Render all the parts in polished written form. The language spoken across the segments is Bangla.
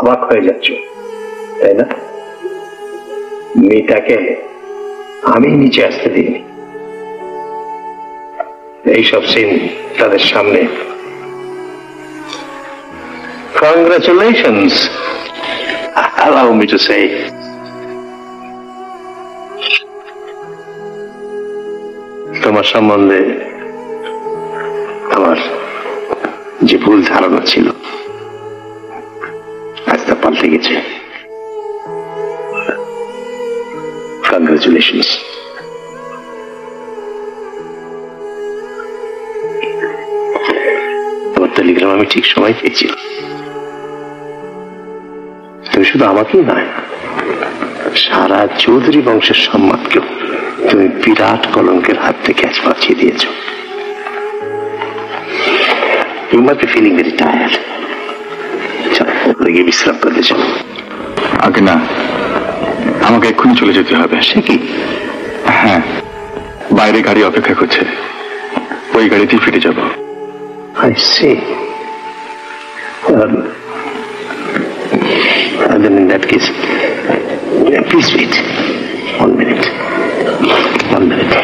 অবাক হয়ে যাচ্ছ, তাই না? মিতাকে আমি নিচে আসতে দিইনি। এইসব সিন তাদের সামনে। Congratulations, allow me to say. তোমার সম্বন্ধে আমার যে ভুল ধারণা ছিল আজ তা পাল্টে গেছে। Congratulations. তোমার টেলিগ্রাম আমি ঠিক সময় পেয়েছিলাম। তুমি শুধু আমাকেই নয়, সারা চৌধুরী বংশের সম্মানকেও তুমি বিরাট কলঙ্কের হাত থেকে আজ বাঁচিয়ে দিয়েছ। You must be feeling very tired. চলো ওপরে গিয়ে বিশ্রাম করতে চলো। আগে না, আমাকে এক্ষুনি চলে যেতে হবে। সে কি? হ্যাঁ, বাইরে গাড়ি অপেক্ষা করছে, ওই গাড়িতেই ফিরে যাব। I see. And then in that case, please wait. 1 minute. 1 minute.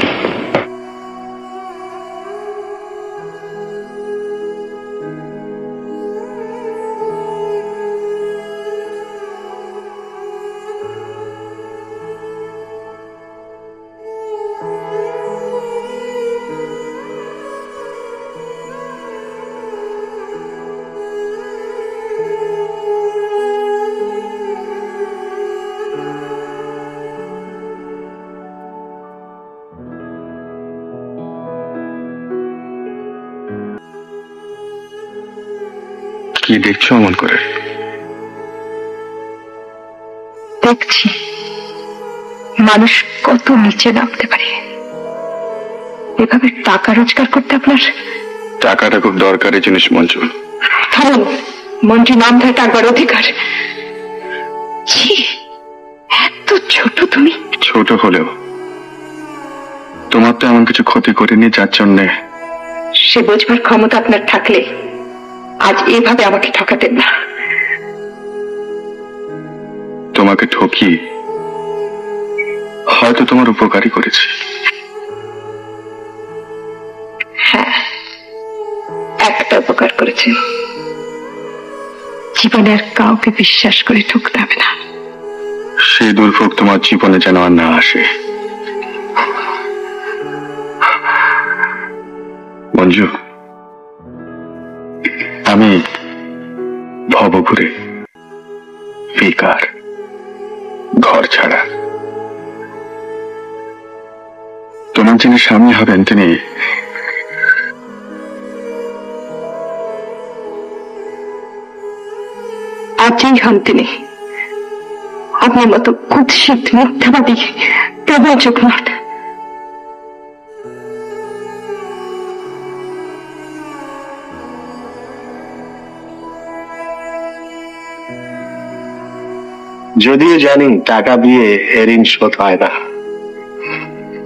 কি দেখছো অমন করে? দেখছি মানুষ কত নিচে নামতে পারে। এভাবে টাকা রোজগার করতে আপনার? টাকাটা খুব দরকারি জিনিস মঞ্জু। থামুন, মঞ্জু নাম ধরে টাকার অধিকার। এত ছোট তুমি। ছোট হলেও তোমার তো এমন কিছু ক্ষতি করিনি যার জন্যে। সে বোঝবার ক্ষমতা আপনার থাকলে আজ এভাবে আমাকে ঠকাতেন না। তোমাকে ঠকি হয়তো তোমার উপকারই করেছি। হ্যাঁ, একটা উপকার করেছেন। জীবনে আর কাউকে বিশ্বাস করে ঠকতে হবে না। সেই দুর্ভোগ তোমার জীবনে যেন আর না আসে। মঞ্জু, আমি ভবঘুরে, বেকার, ঘর ছাড়া। তোমার যিনি স্বামী হবেন তিনি আজই হন তিনি। আপনার মতো কুৎসিত মিথ্যাবাদী প্রবঞ্চক নন। যদিও জানি টাকা দিয়ে ঋণ শোধ হয় না,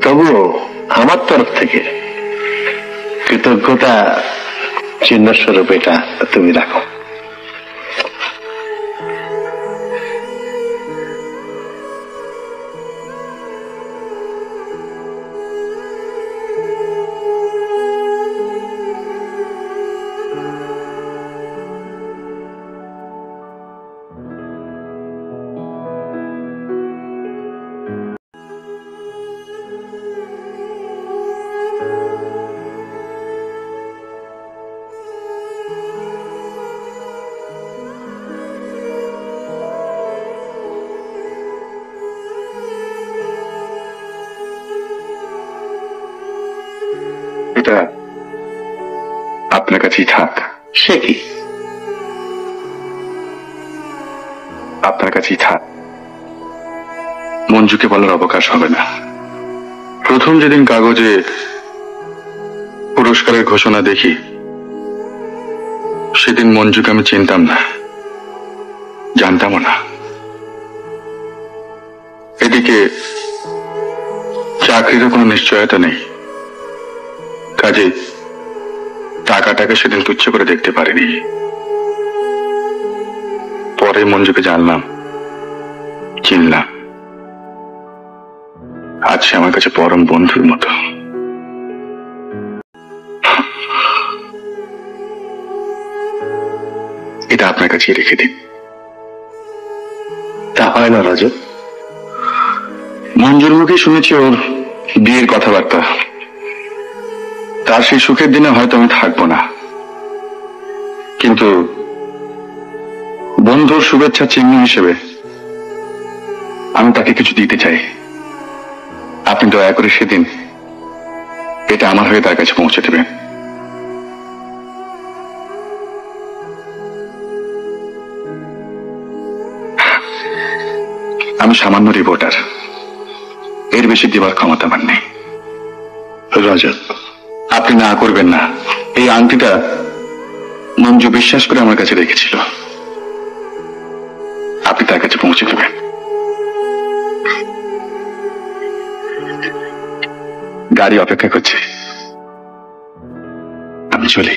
তবুও আমার তরফ থেকে কৃতজ্ঞতা চিহ্ন স্বরূপ এটা তুমি রাখো। এটা আপনার কাছেই থাক। সে কি? আপনার কাছেই থাক। মঞ্জুকে বলার অবকাশ হবে না। প্রথম যেদিন কাগজে পুরস্কারের ঘোষণা দেখি সেদিন মঞ্জুকে আমি চিনতাম না, জানতামও না। এদিকে চাকরিরও কোনো নিশ্চয়তা নেই, কাজে টাকাটাকে সেদিন তুচ্ছ করে দেখতে পারিনি। পরে মঞ্জুকে জানলাম, চিনলাম। আজ সে আমার কাছে পরম বন্ধুর মতো। এটা আপনার কাছে রেখে দিন। তা হয় না রজত। মঞ্জুর মুখে শুনেছি ওর বিয়ের কথাবার্তা। তার সেই সুখের দিনে হয়তো আমি থাকবো না, কিন্তু বন্ধুর শুভেচ্ছা চিহ্ন হিসেবে আমি তাকে কিছু দিতে চাই। আপনি দয়া করে সেদিন এটা আমার হয়ে তার কাছে পৌঁছে দেবেন। আমি সামান্য রিপোর্টার, এর বেশি দেওয়ার ক্ষমতা আমার নেই। রজত, আপনি না করবেন না। এই আংটিটা মঞ্জু বিশ্বাস করে আমার কাছে রেখেছিল, আপনি তার কাছে পৌঁছে দেবেন। গাড়ি অপেক্ষা করছে, আমি চলি।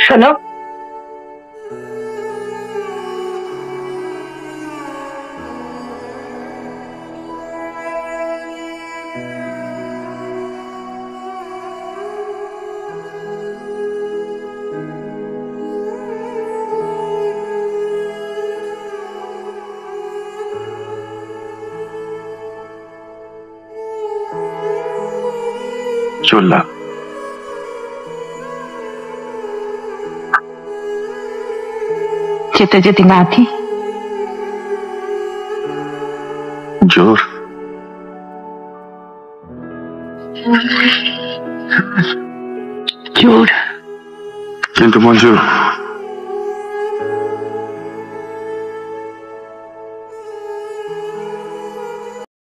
শোনো, চললাম। যেতে যদি না দি? জোর? জোর। কিন্তু মঞ্জু,